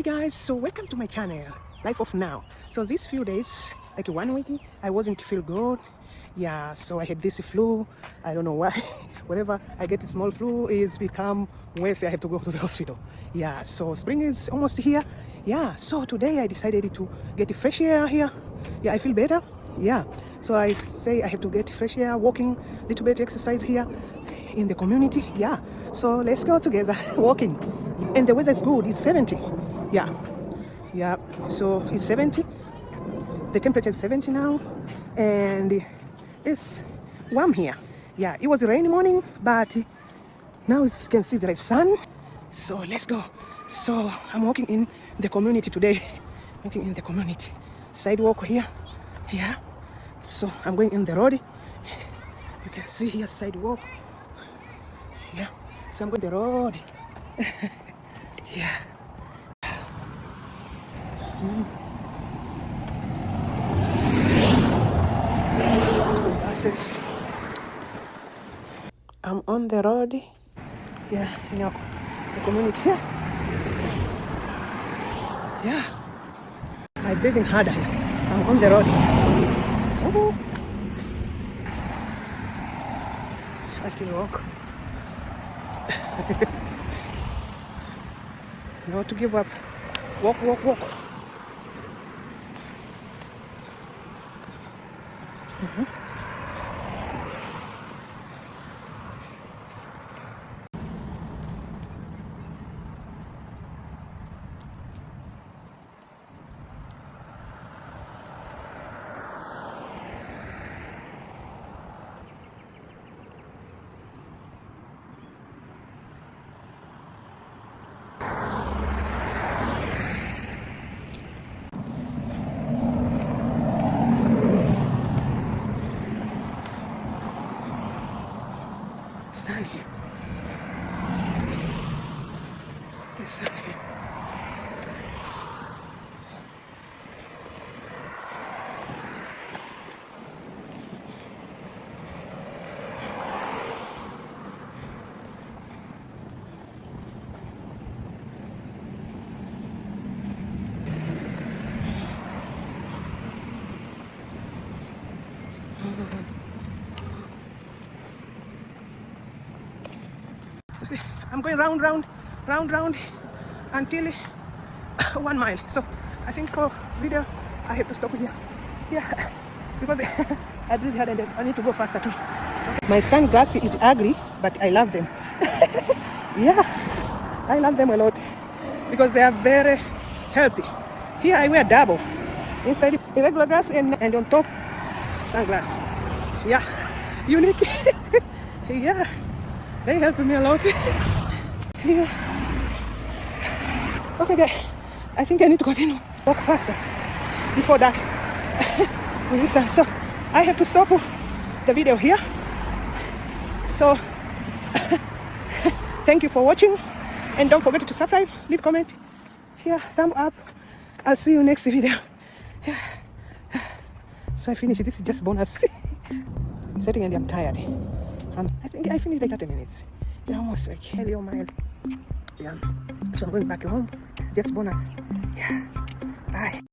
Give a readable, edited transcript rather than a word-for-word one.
guys, so welcome to my channel, Life of Now. So these few days, like 1 week, I wasn't feel good. Yeah, so I had this flu. I don't know why. Whenever I get a small flu, it's become worse. I have to go to the hospital. Yeah, so spring is almost here. Yeah, so today I decided to get fresh air here. Yeah, I feel better. Yeah, so I say I have to get fresh air, walking, little bit exercise here in the community. Yeah, so let's go together walking. And the weather is good. It's 70. Yeah, so it's 70. The temperature is 70 now, and it's warm here. Yeah, it was a rainy morning, but now you can see there is sun. So let's go. So I'm walking in the community today. Walking in the community. Sidewalk here. Yeah. So I'm going in the road. You can see here sidewalk. Yeah. So I'm going the road. Yeah. School buses. I'm on the road. Yeah, in the community here. Yeah. I'm breathing harder. I'm on the road. Oh. I still walk. Not to give up. Walk. Sunny. It's sunny. See, I'm going round until 1 mile. So I think for video I have to stop here. Yeah, because I breathe hard and I need to go faster too. Okay. My sunglasses is ugly, but I love them. Yeah, I love them a lot because they are very healthy. Here I wear double. Inside the regular glass and on top sunglasses. Yeah, unique. Yeah. They help me a lot. Yeah. Okay, guys. I think I need to continue. Walk faster before dark. So I have to stop the video here. So thank you for watching, and don't forget to subscribe, leave comment, here, thumb up. I'll see you next video. Yeah. So I finished. This is just bonus. Setting and I'm tired. I think I finished like 30 minutes. Yeah, almost like hell mile. Yeah. So I'm going back home. It's just bonus. Yeah. Bye.